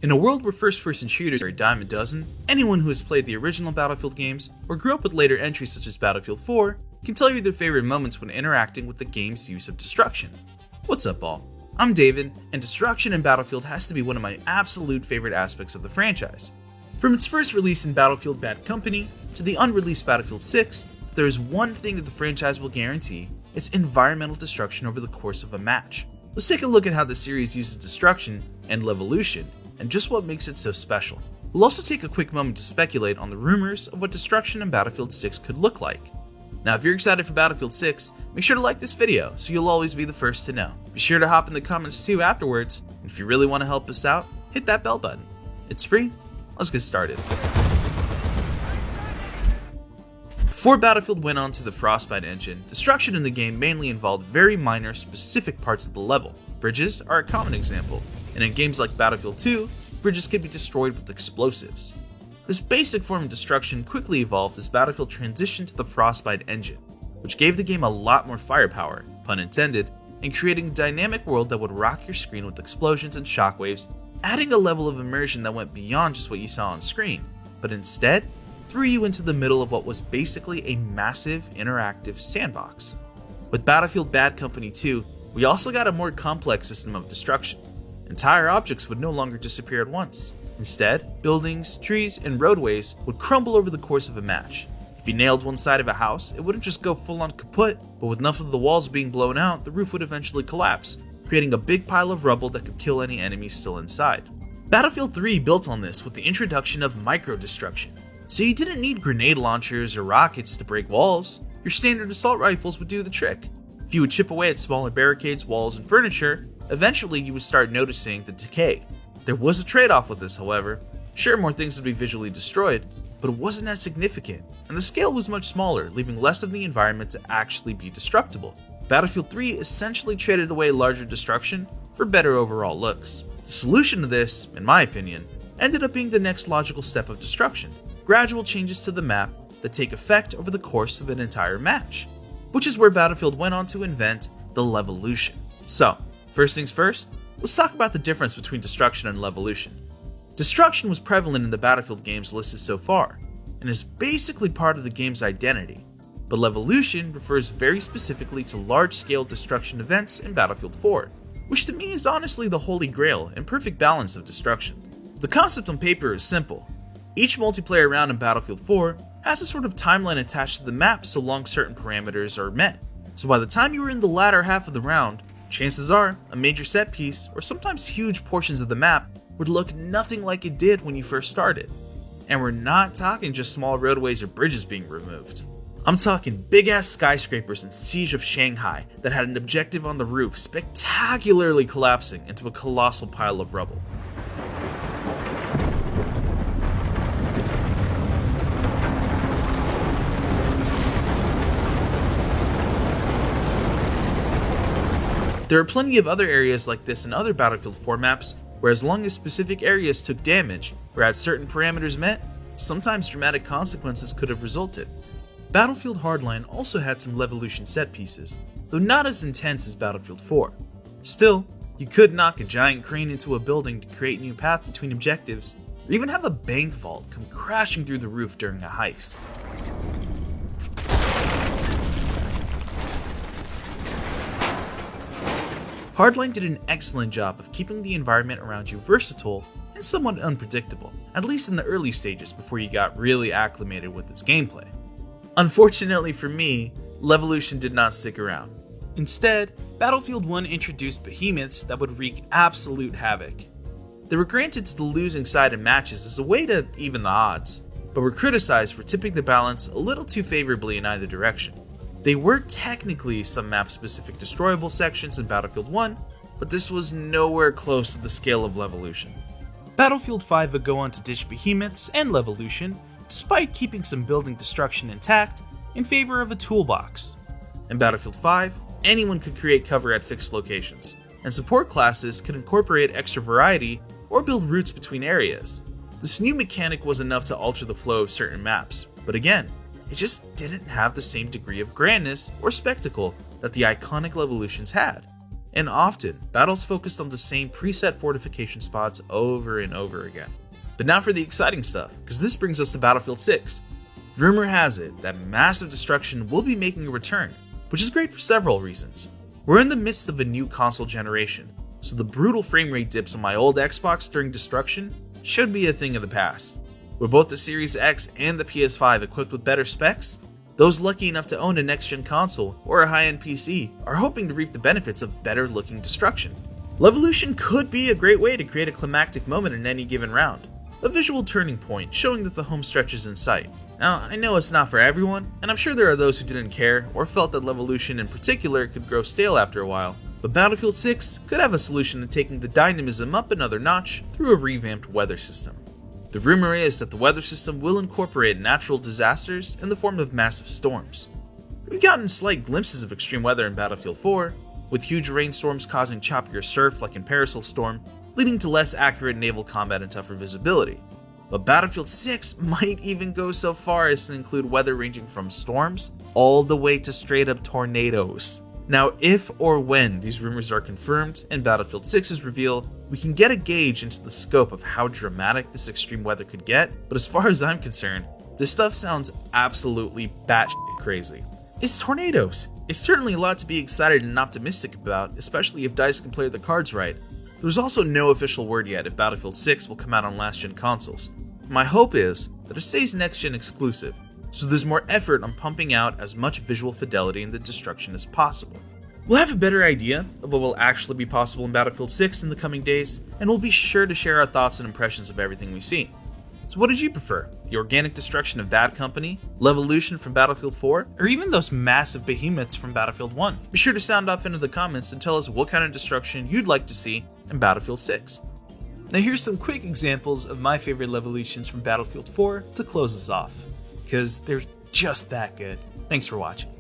In a world where first-person shooters are a dime a dozen, anyone who has played the original Battlefield games or grew up with later entries such as Battlefield 4 can tell you their favorite moments when interacting with the game's use of destruction. What's up, all? I'm David, and destruction in Battlefield has to be one of my absolute favorite aspects of the franchise. From its first release in Battlefield Bad Company to the unreleased Battlefield 6, if there is one thing that the franchise will guarantee, it's environmental destruction over the course of a match. Let's take a look at how the series uses destruction and Levolution, and just what makes it so special. We'll also take a quick moment to speculate on the rumors of what destruction in Battlefield 6 could look like. Now, if you're excited for Battlefield 6, make sure to like this video so you'll always be the first to know. Be sure to hop in the comments too afterwards, and if you really want to help us out, hit that bell button. It's free. Let's get started. Before Battlefield went on to the Frostbite engine, destruction in the game mainly involved very minor, specific parts of the level. Bridges are a common example, and in games like Battlefield 2, bridges can be destroyed with explosives. This basic form of destruction quickly evolved as Battlefield transitioned to the Frostbite engine, which gave the game a lot more firepower, pun intended, in creating a dynamic world that would rock your screen with explosions and shockwaves, adding a level of immersion that went beyond just what you saw on screen, but instead threw you into the middle of what was basically a massive interactive sandbox. With Battlefield Bad Company 2, we also got a more complex system of destruction. Entire objects would no longer disappear at once. Instead, buildings, trees, and roadways would crumble over the course of a match. If you nailed one side of a house, it wouldn't just go full on kaput, but with enough of the walls being blown out, the roof would eventually collapse, creating a big pile of rubble that could kill any enemies still inside. Battlefield 3 built on this with the introduction of micro-destruction. So you didn't need grenade launchers or rockets to break walls. Your standard assault rifles would do the trick. If you would chip away at smaller barricades, walls, and furniture, eventually you would start noticing the decay. There was a trade-off with this, however. Sure, more things would be visually destroyed, but it wasn't as significant, and the scale was much smaller, leaving less of the environment to actually be destructible. Battlefield 3 essentially traded away larger destruction for better overall looks. The solution to this, in my opinion, ended up being the next logical step of destruction: gradual changes to the map that take effect over the course of an entire match, which is where Battlefield went on to invent the Levolution. So, first things first, let's talk about the difference between destruction and Levolution. Destruction was prevalent in the Battlefield games listed so far, and is basically part of the game's identity, but Levolution refers very specifically to large-scale destruction events in Battlefield 4, which to me is honestly the holy grail and perfect balance of destruction. The concept on paper is simple. Each multiplayer round in Battlefield 4 has a sort of timeline attached to the map so long certain parameters are met. So by the time you were in the latter half of the round, chances are a major set piece, or sometimes huge portions of the map, would look nothing like it did when you first started. And we're not talking just small roadways or bridges being removed. I'm talking big ass skyscrapers in Siege of Shanghai that had an objective on the roof spectacularly collapsing into a colossal pile of rubble. There are plenty of other areas like this in other Battlefield 4 maps, where as long as specific areas took damage or had certain parameters met, sometimes dramatic consequences could have resulted. Battlefield Hardline also had some Levolution set pieces, though not as intense as Battlefield 4. Still, you could knock a giant crane into a building to create a new path between objectives, or even have a bank vault come crashing through the roof during a heist. Hardline did an excellent job of keeping the environment around you versatile and somewhat unpredictable, at least in the early stages before you got really acclimated with its gameplay. Unfortunately for me, Levolution did not stick around. Instead, Battlefield 1 introduced behemoths that would wreak absolute havoc. They were granted to the losing side in matches as a way to even the odds, but were criticized for tipping the balance a little too favorably in either direction. They were technically some map-specific destroyable sections in Battlefield 1, but this was nowhere close to the scale of Levolution. Battlefield 5 would go on to ditch behemoths and Levolution, despite keeping some building destruction intact, in favor of a toolbox. In Battlefield 5, anyone could create cover at fixed locations, and support classes could incorporate extra variety or build routes between areas. This new mechanic was enough to alter the flow of certain maps, but again, it just didn't have the same degree of grandness or spectacle that the iconic Levolutions had. and often, battles focused on the same preset fortification spots over and over again. But now for the exciting stuff, because this brings us to Battlefield 6. Rumor has it that Massive Destruction will be making a return, which is great for several reasons. We're in the midst of a new console generation, so the brutal frame rate dips on my old Xbox during Destruction should be a thing of the past. With both the Series X and the PS5 equipped with better specs, those lucky enough to own a next-gen console or a high-end PC are hoping to reap the benefits of better-looking Destruction. Levolution could be a great way to create a climactic moment in any given round, a visual turning point showing that the home stretch is in sight. Now, I know it's not for everyone, and I'm sure there are those who didn't care or felt that Levolution in particular could grow stale after a while, but Battlefield 6 could have a solution to taking the dynamism up another notch through a revamped weather system. The rumor is that the weather system will incorporate natural disasters in the form of massive storms. We've gotten slight glimpses of extreme weather in Battlefield 4, with huge rainstorms causing choppier surf like in Parasol Storm, leading to less accurate naval combat and tougher visibility. But Battlefield 6 might even go so far as to include weather ranging from storms all the way to straight up tornadoes. Now, if or when these rumors are confirmed and Battlefield 6 is revealed, we can get a gauge into the scope of how dramatic this extreme weather could get, but as far as I'm concerned, this stuff sounds absolutely batshit crazy. It's tornadoes! It's certainly a lot to be excited and optimistic about, especially if DICE can play their cards right. There's also no official word yet if Battlefield 6 will come out on last-gen consoles. My hope is that it stays next-gen exclusive, so there's more effort on pumping out as much visual fidelity in the Destruction as possible. We'll have a better idea of what will actually be possible in Battlefield 6 in the coming days, and we'll be sure to share our thoughts and impressions of everything we see. So what did you prefer? The organic destruction of Bad Company, Levolution from Battlefield 4, or even those massive behemoths from Battlefield 1? Be sure to sound off into the comments and tell us what kind of destruction you'd like to see in Battlefield 6. Now here's some quick examples of my favorite Levolutions from Battlefield 4 to close us off, because they're just that good. Thanks for watching.